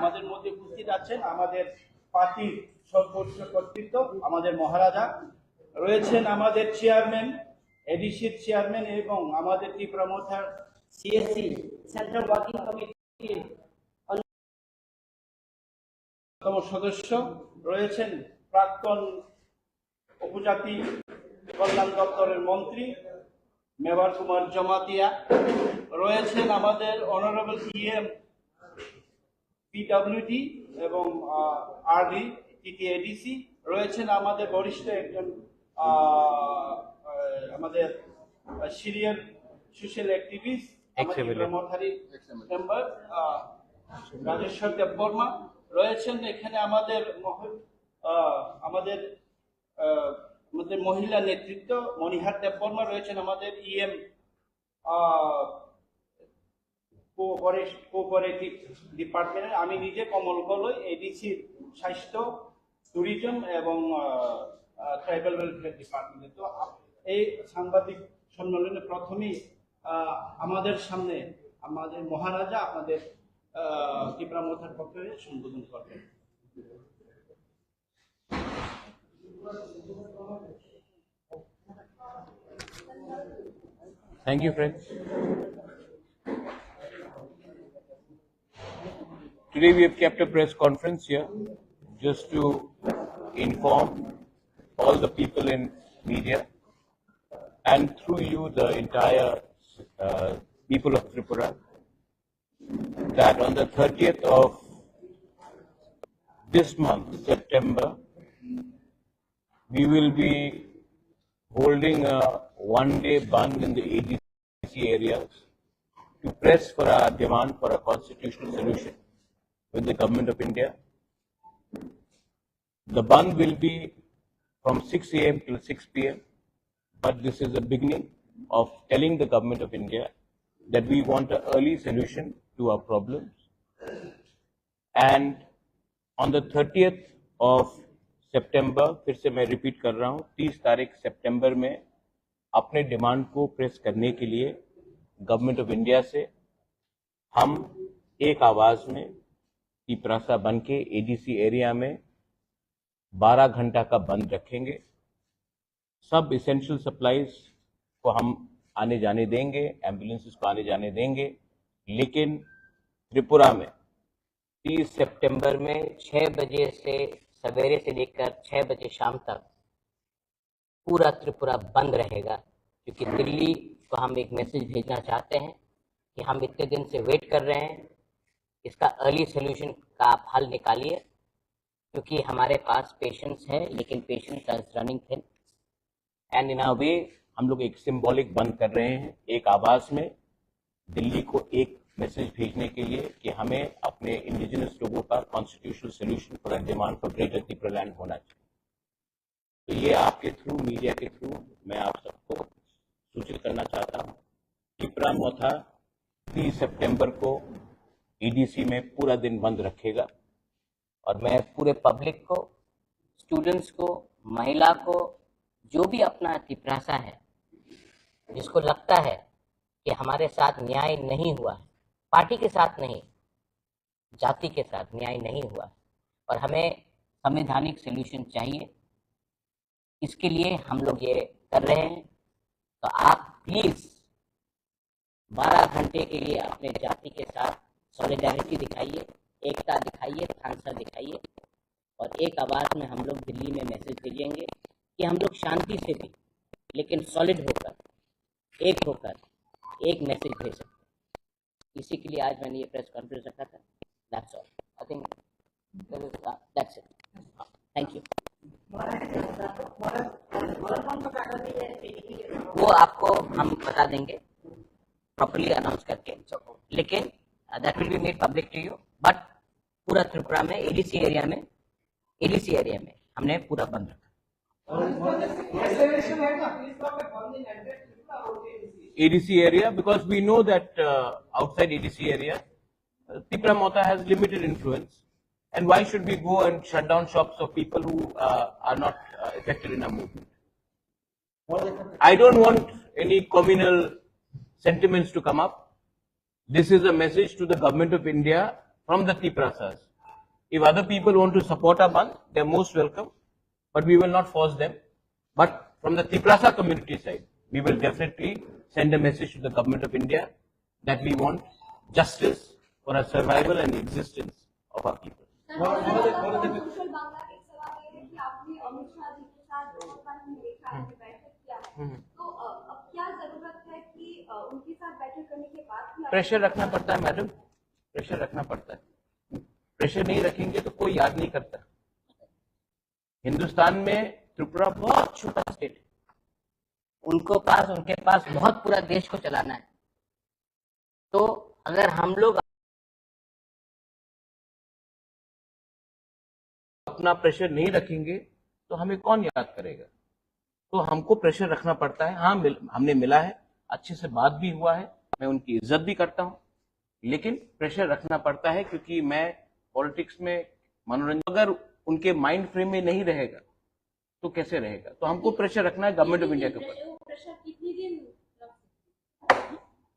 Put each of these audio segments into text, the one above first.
আমাদের মধ্যে উপস্থিত আছেন আমাদের পার্টির সর্বোচ্চ কর্তৃত্ব আমাদের মহারাজা, রয়েছেন আমাদের চেয়ারম্যান, এডিসির চেয়ারম্যান এবং আমাদের ত্রিপুরা মোথার CSC সেন্ট্রাল ওয়ার্কিং কমিটির অন্যতম সদস্য, রয়েছেন প্রাক্তন উপজাতি কল্যাণ দপ্তরের মন্ত্রী মেবার কুমার জমাতিয়া, রয়েছেন আমাদের অনারেবল EM PWD এবং RD TTADC, রয়েছেন আমাদের বরিষ্ঠ একজন আমাদের সিরিয়ার সোশ্যাল অ্যাক্টিভিস্ট মথারি মেম্বার রাজেশ্বর দেববর্মা, রয়েছেন এখানে আমাদের আমাদের মহিলা নেতৃত্ব মনিহার দেববর্মা, রয়েছেন আমাদের EM কোঅপারেটিভ ডিপার্টমেন্টের আমি নিজে কমল গলই, এডিসির স্বাস্থ্য, ট্যুরিজম এবং ট্রাইবাল ওয়েলফেয়ার ডিপার্টমেন্টে। তো এই সাংবাদিক সম্মেলনে প্রথমেই আমাদের সামনে আমাদের মহারাজা আপনাদের ত্রিপুরা মোথার পক্ষে সম্বোধন করবেন। Thank you, friends. Today we have kept a press conference here just to inform all the people in media and through you the entire people of Tripura that on the 30th of this month, September, we will be holding a one-day band in the ADC areas to press for our demand for a constitutional solution with the Government of India. The band will be from 6 AM till 6 PM, but this is a beginning of telling the Government of India that we want an early solution to our problems. And on the 30th of September, फिर से मैं repeat कर रहा हूँ, 30 तारीख सितंबर में अपने demand को प्रेस करने के लिए गवर्नमेंट ऑफ इंडिया से हम एक आवाज में टिपरासा बन के ADC एरिया में 12 घंटा का बंद रखेंगे। सब इसेंशियल सप्लाईज को हम आने जाने देंगे, एम्बुलेंसेस को आने जाने देंगे, लेकिन त्रिपुरा में 30 सितंबर में 6 बजे से सवेरे से लेकर 6 बजे शाम तक पूरा त्रिपुरा बंद रहेगा, क्योंकि दिल्ली को हम एक मैसेज भेजना चाहते हैं कि हम इतने दिन से वेट कर रहे हैं, इसका अर्ली सोल्यूशन का आप हल निकालिए, क्योंकि हमारे पास पेशेंट्स हैं लेकिन patients are running thin. And in a way हम लोग एक सिंबॉलिक बंद कर रहे हैं, एक आवाज में दिल्ली को एक मैसेज भेजने के लिए कि हमें अपने इंडिजिनस लोगों का constitutional solution for demand for greater Tripura land होना चाहिए। तो ये आपके थ्रू, मीडिया के थ्रू मैं आप सबको सूचित करना चाहता हूँ। त्रिपुरा मोथा 30 सितंबर को ADC में पूरा दिन बंद रखेगा, और मैं पूरे पब्लिक को, स्टूडेंट्स को, महिला को, जो भी अपना टिपरासा है, जिसको लगता है कि हमारे साथ न्याय नहीं हुआ है, पार्टी के साथ नहीं, जाति के साथ न्याय नहीं हुआ है और हमें संवैधानिक सॉल्यूशन चाहिए, इसके लिए हम लोग ये कर रहे हैं। तो आप प्लीज 12 घंटे के लिए अपने जाति के साथ सॉलिडारिटी दिखाइए, एकता दिखाइए, थानसा दिखाइए, और एक आवाज में हम लोग दिल्ली में मैसेज भेजेंगे कि हम लोग शांति से भी लेकिन सॉलिड होकर, एक होकर एक मैसेज भेज सकते हैं। इसी के लिए आज मैंने ये प्रेस कॉन्फ्रेंस रखा था। That's all, I think that's it. Thank you. वो आपको हम बता देंगे प्रॉपर्ली अनाउंस करके, लेकिन that will be made public to you. But पूरा त्रिपुरा में ADC एरिया में हमने पूरा बंद रखा। ADC area, because we know that outside ADC area, Tripura Mota has limited influence, and why should we go and shut down shops of people who are not affected in our movement? I don't want any communal sentiments to come up. This is a message to the Government of India from the Triprasas. If other people want to support our bandh, they are most welcome, but we will not force them. But from the Tiprasa community side, we will definitely send a message to the government of India that we want justice for our survival and existence of our people. Social Bangla एक सवाल ये है कि आपने अमित शाह जी के साथ बहुत बार हमने देखा है बैठक किया है, तो अब क्या जरूरत है कि उनके साथ बैठक करने के बाद भी प्रेशर रखना पड़ता है मैडम, प्रेशर रखना पड़ता है। प्रेशर नहीं रखेंगे तो कोई याद नहीं करता। हिंदुस्तान में त्रिपुरा बहुत छोटा स्टेट है, उनके पास बहुत पूरा देश को चलाना है। तो अगर हम लोग अपना प्रेशर नहीं रखेंगे तो हमें कौन याद करेगा? तो हमको प्रेशर रखना पड़ता है। हाँ, हमने मिला है, अच्छे से बात भी हुआ है, मैं उनकी इज्जत भी करता हूँ, लेकिन प्रेशर रखना पड़ता है क्योंकि मैं पॉलिटिक्स में मनोरंजन अगर उनके माइंड फ्रेम में नहीं रहेगा तो कैसे रहेगा? तो हमको प्रेशर रखना है गवर्नमेंट ऑफ इंडिया के ऊपर। प्रेशर कितनी दिन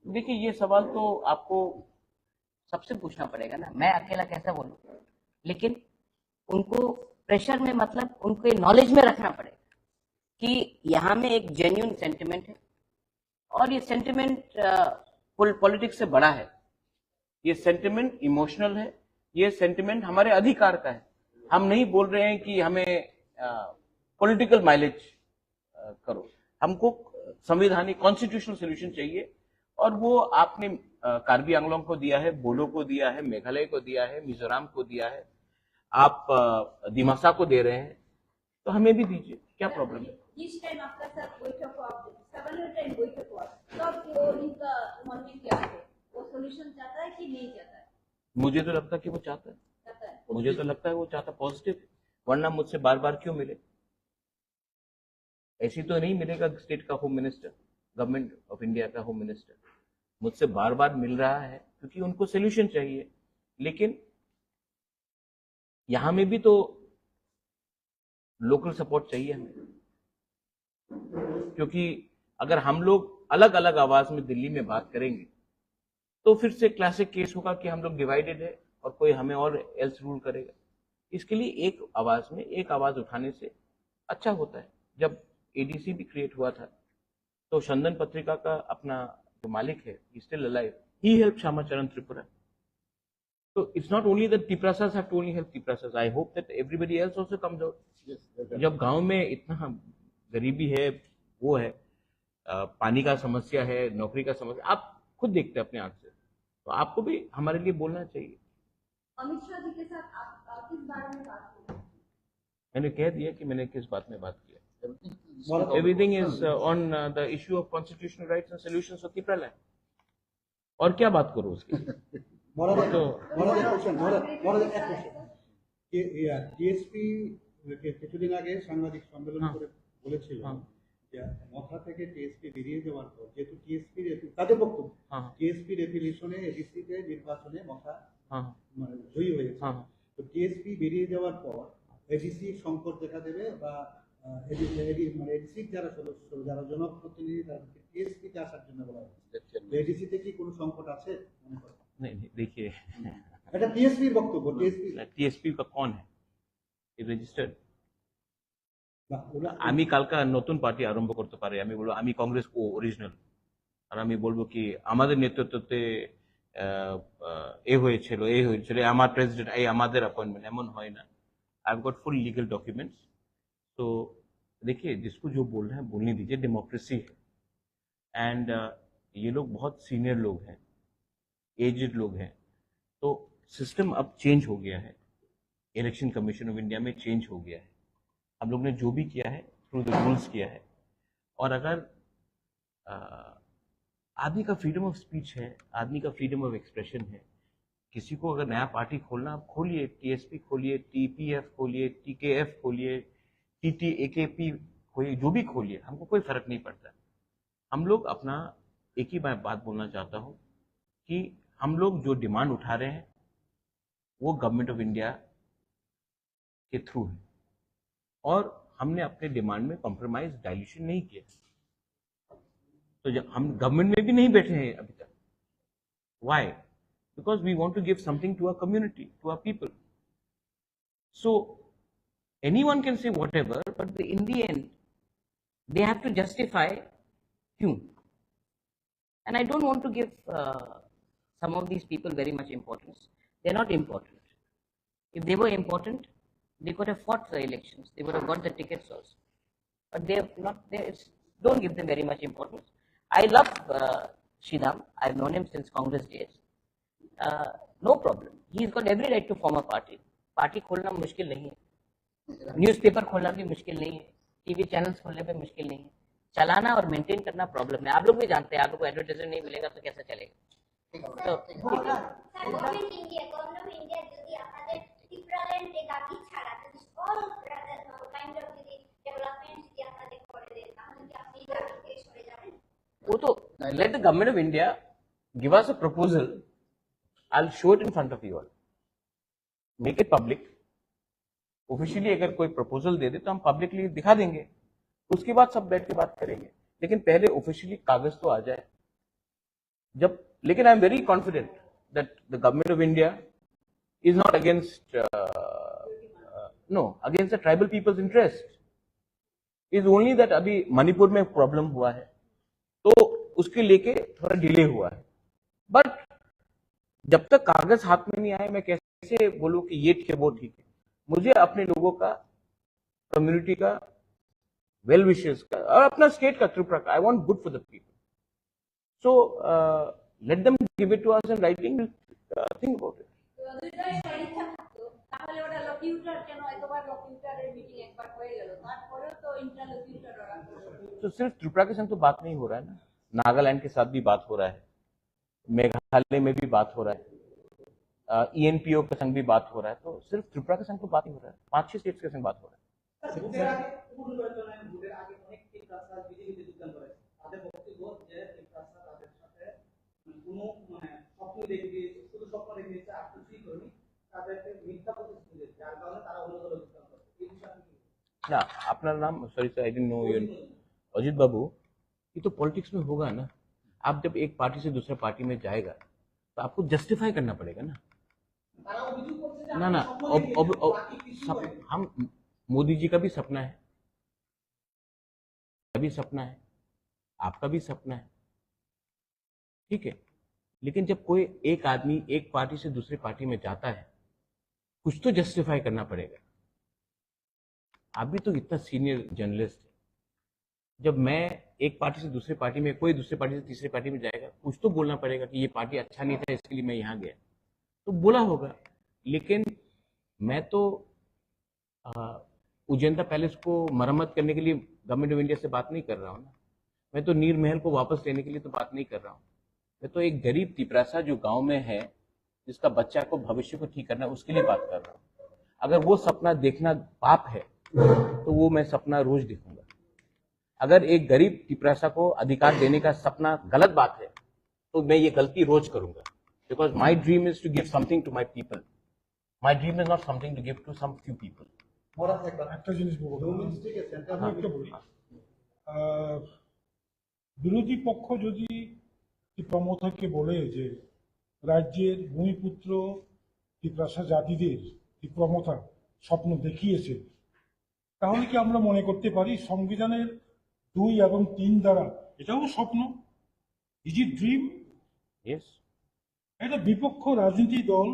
देखिए, ये सवाल तो आपको सबसे पूछना पड़ेगा ना, मैं अकेला कैसे बोलूं? लेकिन उनको प्रेशर में मतलब उनको नॉलेज में रखना पड़ेगा कि यहाँ में एक जेन्युइन सेंटिमेंट है और ये सेंटिमेंट पॉलिटिक्स से बड़ा है। ये सेंटिमेंट इमोशनल है, ये सेंटिमेंट हमारे अधिकार का है। हम नहीं बोल रहे हैं कि हमें पॉलिटिकल माइलेज करो, हमको संवैधानिक कॉन्स्टिट्यूशनल सोल्यूशन चाहिए और वो आपने कार्बी आंगलोंग को दिया है, बोडो को दिया है, मेघालय को दिया है, मिजोरम को दिया है, आप दिमासा को दे रहे हैं, तो हमें भी दीजिए, क्या प्रॉब्लम है? इस टाइम आपका साथ बैठक हुआ, 7 टाइम बैठक हुआ, तब वो इनका मन में क्या है, वो सॉल्यूशन चाहता है कि नहीं चाहता है? मुझे तो लगता है कि वो चाहता है, चाहता है। मुझे तो लगता है वो चाहता पॉजिटिव, वरना मुझसे बार बार क्यों मिले? ऐसी तो नहीं मिलेगा स्टेट का home minister, government of India का होम मिनिस्टर मुझसे बार बार मिल रहा है क्योंकि उनको सोल्यूशन चाहिए। लेकिन यहां में भी तो लोकल सपोर्ट चाहिए हमें, क्योंकि अगर हम लोग अलग अलग आवाज में दिल्ली में बात करेंगे तो फिर से क्लासिक केस होगा कि हम लोग डिवाइडेड है और कोई हमें और एल्स रूल करेगा। इसके लिए एक आवाज में एक आवाज उठाने से अच्छा होता है। जब एडीसी भी क्रिएट हुआ था तो चंदन पत्रिका का अपना जो मालिक है, he still alive, he helped Shamacharan Tripura. So it's not only that Tiprasas have to only help Tiprasas. I hope that everybody else also comes out. जब गांव में इतना गरीबी है, वो है, पानी का समस्या है, नौकरी का समस्या, आप खुद देखते हैं अपने आंख से, तो आपको भी हमारे लिए बोलना चाहिए। अमित शाह जी के साथ आप किस बारे में बात की? मैंने कह दिया कि मैंने किस बात में बात किया। Everything is on the issue of constitutional rights and solutions of Tripura land. और क्या बात करो उसकी? টিএসপি কিছুদিন আগে সাংবাদিক সম্মেলন করে বলেছিল যে মথা থেকে টিএসপি বেরিয়ে যাওয়ার পর, যেহেতু টিএসপি তাদের বক্তব্য টিএসপি রেফিলিশনে এডিসিতে নির্বাচনে মথা মানে জয়ী হয়েছে, তো টিএসপি বেরিয়ে যাওয়ার পর এডিসি সংকট দেখা দেবে বা এডিসি যারা সদস্য, যারা জনপ্রতিনিধি, তাদেরকে টিএসপিতে আসার জন্য বলা হচ্ছে। এডিসিতে কি কোনো সংকট আছে মনে করেন? नहीं, देखिए, এটা টিএসপির বক্তব্য। টিএসপি का कौन है? রেজিস্টার্ড। না, ওরা আমি কালকা নতুন পার্টি আরম্ভ করতে পারে, আমি বলবো আমি কংগ্রেস ও অরিজিনাল, আর আমি বলবো কি আমাদের নেতৃত্বে এ হয়েছিল আমার প্রেসিডেন্ট, এই আমাদের অ্যাপয়েন্টমেন্ট, এমন হয় না। I have got full legal documents. तो देखिए, जिसको जो बोल रहे हैं बोलने दीजिए, डेमोक्रेसी है। एंड ये लोग बहुत सीनियर लोग हैं, एजेड लोग हैं, तो सिस्टम अब चेंज हो गया है, इलेक्शन कमीशन ऑफ इंडिया में चेंज हो गया है। हम लोग ने जो भी किया है थ्रू द रूल्स किया है, और अगर आदमी का फ्रीडम ऑफ स्पीच है, आदमी का फ्रीडम ऑफ एक्सप्रेशन है, किसी को अगर नया पार्टी खोलना, आप खोलिए, टीएसपी खोलिए, टीपीएफ खोलिए, टीकेएफ खोलिए, टीटीएकेपी खोलिए, जो भी खोलिए, हमको कोई फर्क नहीं पड़ता। हम लोग अपना एक ही बात बोलना चाहता हूँ कि हम लोग जो डिमांड उठा रहे हैं वो गवर्नमेंट ऑफ इंडिया के थ्रू है, और हमने अपने डिमांड में कॉम्प्रोमाइज डाइल्यूशन नहीं किया। तो जब हम गवर्नमेंट में भी नहीं बैठे हैं अभी तक, why? Because we want to give something to our community, to our people. So anyone can say whatever, but in the end, they have to justify kyun. And I don't want to give some of these people very much importance. They're not important. If they were important, they could have fought the elections. They would have got the tickets also. But they have not. Don't give them very much importance. I love Sridham. I've known him since Congress days. No problem. He's got every right to form a party. Party खोलना मुश्किल नहीं है, newspaper खोलना भी मुश्किल नहीं है, TV channels खोलने पे मुश्किल नहीं है, चलाना और मेंटेन करना प्रॉब्लम है। आप लोग भी जानते हैं, आप लोग को एडवर्टाइजमेंट नहीं मिलेगा तो कैसे चलेगा। तो गवर्नमेंट इंडिया যদি আপনাদের ত্রিপুরাল্যান্ডে দাবি ছাড়া যদি অল কাইন্ড অফ যদি ডেভেলপমেন্ট যদি আপনাদের করে দেন তাহলে কি আপনি দাবি থেকে সরে যাবেন? वो तो let the government of India give us a proposal. I'll show it in front of you all. Make it public. Officially अगर कोई प्रपोजल दे दे तो हम पब्लिकली दिखा देंगे, उसके बाद सब बैठ के बात करेंगे, लेकिन पहले ऑफिशियली कागज तो आ जाए जब। लेकिन I am very confident that the government of India is not against against the tribal people's interest, is only that अभी मणिपुर में प्रॉब्लम हुआ है तो उसके लेके थोड़ा डिले हुआ है। बट जब तक कागज हाथ में नहीं आए मैं कैसे बोलूं कि ये ठीक है वो ठीक है। मुझे अपने लोगों का, कम्युनिटी का, वेल विशेस का और अपना स्टेट का, त्रिपुरा का, I want good for the people. So let them give it to us in writing, think about it. तो सिर्फ त्रिपुरा के संग तो बात नहीं हो रहा है ना, नागालैंड के साथ भी बात हो रहा है, मेघालय में भी बात हो रहा है, ENPO के संग भी बात हो रहा है, तो सिर्फ त्रिपुरा के संग तो बात नहीं हो रहा है, 5-6 स्टेट्स के संग बात हो रहा है। ना अपना नाम, sorry sir I didn't know you, Ajit Babu, ये तो पॉलिटिक्स में होगा ना। आप जब एक पार्टी से दूसरे पार्टी में जाएगा तो आपको जस्टिफाई करना पड़ेगा ना। ना हम मोदी जी का भी सपना है, भी सपना है, आपका भी सपना है, ठीक है, लेकिन जब कोई एक आदमी एक पार्टी से दूसरी पार्टी में जाता है कुछ तो जस्टिफाई करना पड़ेगा। आप भी तो इतना सीनियर जर्नलिस्ट है, जब मैं एक पार्टी से दूसरी पार्टी में, कोई दूसरी पार्टी से तीसरी पार्टी में जाएगा कुछ तो बोलना पड़ेगा कि ये पार्टी अच्छा नहीं था इसके लिए मैं यहाँ गया, तो बोला होगा। लेकिन मैं तो उजंता पैलेस को मरम्मत करने के लिए गवर्नमेंट ऑफ इंडिया से बात नहीं कर रहा हूँ ना, मैं तो नीर महल को वापस लेने के लिए तो बात नहीं कर रहा हूँ। मैं तो एक गरीब तिपरासा जो गांव में है, जिसका बच्चा को भविष्य को ठीक करना, उसके लिए बात कर रहा हूँ। अगर वो सपना देखना पाप है तो वो मैं सपना रोज देखूंगा। अगर एक गरीब तिपरासा को अधिकार देने का सपना गलत बात है तो मैं ये गलती रोज करूंगा, because my dream is to give something to my people. My dream is not something to give to some few people. একটা জিনিস বলবো, আমি একটা বলি, বিরোধী পক্ষ যদি প্রমথাকে বলে যে রাজ্যের ভূমিপুত্র তিপ্রাসা জাতিদের প্রমথা স্বপ্ন দেখিয়েছে, তাহলে কি আমরা মনে করতে পারি সংবিধানের 2 এবং 3 দ্বারা এটাও স্বপ্ন? Is it dream? একটা বিপক্ষ রাজনীতি দল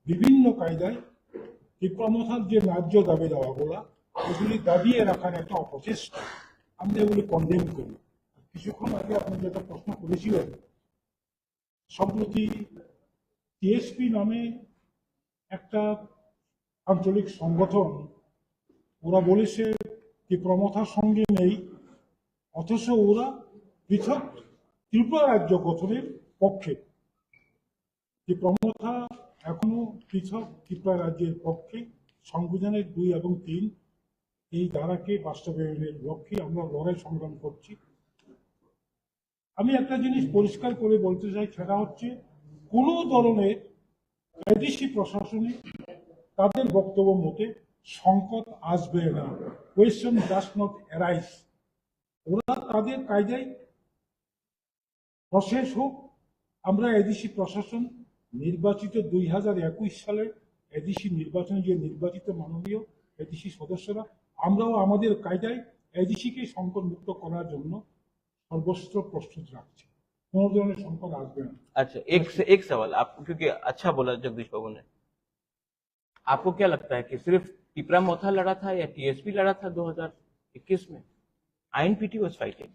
বিভিন্ন কায়দায় প্রমথার যে ন্যায্য দাবি দেওয়াগুলা এগুলি দাবিয়ে রাখার একটা অপচেষ্টা, আমরা এগুলি কন্ডেম করি। কিছুক্ষণ আগে আপনি যেটা প্রশ্ন করেছিলেন, সম্প্রতি টিএসপি নামে একটা আঞ্চলিক সংগঠন, ওরা বলেছে যে প্রমথার সঙ্গে নেই, অথচ ওরা পৃথক ত্রিপুরা রাজ্য গঠনের পক্ষে। যে প্রমথা এখনো পৃথক ত্রিপুরা রাজ্যের পক্ষে, সংবিধানের 2 এবং 3 এই ধারাকে বাস্তবায়নের লক্ষ্যে আমরা লড়াই সংগ্রাম করছি। আমি একটা জিনিস পরিষ্কার করে বলতে চাই, সেটা হচ্ছে কোনো ধরনের এডিসি প্রশাসনে তাদের বক্তব্য মতে সংকট আসবে না, কোয়েশ্চন ডাজ নট অ্যারাইজ। ওরা তাদের কায়দায় প্রসেস হোক। আমরা এডিসি প্রশাসন নির্বাচিত 2021 সালে এডিসি নির্বাচনে যে নির্বাচিত মাননীয় এডিসি সদস্যরা আমরাও আমাদের কায়দায় এডিসিকে সংকট মুক্ত করার জন্য সর্বস্ব প্রস্তুত রাখছি, কোনো ধরনের সংকট আসবে না। अच्छा, एक सवाल आप, क्योंकि अच्छा बोला जगदीश बाबू ने, आपको क्या लगता है कि सिर्फ टिपरा मोथा लड़ा था या टीएसपी लड़ा था 2021 में? आईएनपीटी वाज फाइटिंग,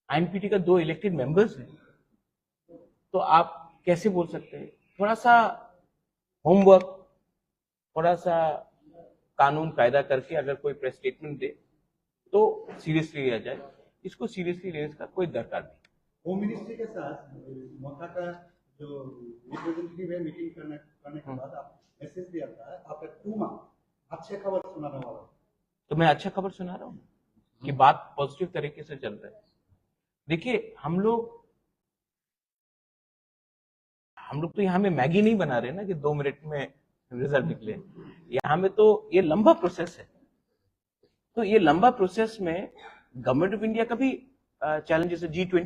आईएनपीटी का 2 इलेक्टेड मेंबर्स हैं, तो आप कैसे बोल सकते हैं? थोड़ा सा होमवर्क, थोड़ा सा कानून कायदा करके अगर कोई प्रेस स्टेटमेंट दे तो सीरियसली लिया जाए, इसको सीरियसली लेने का कोई दरकार नहीं। होम मिनिस्ट्री के साथ मोथा का जो रिप्रेजेंटेटिव है मीटिंग करने के बाद आप मैसेज दिया था आफ्टर 2 मंथ अच्छे खबर सुनाने वाला हूं। तो मैं अच्छा खबर सुना रहा हूँ कि बात पॉजिटिव तरीके से चल रहा है। देखिए, हम लोग तो यहाँ में मैगी नहीं बना रहे ना कि 2 मिनट में रिजल्ट निकले। यहाँ में तो ये लंबा प्रोसेस है, तो ये लंबा प्रोसेस में गवर्नमेंट ऑफ इंडिया का भी चैलेंजेस है। G20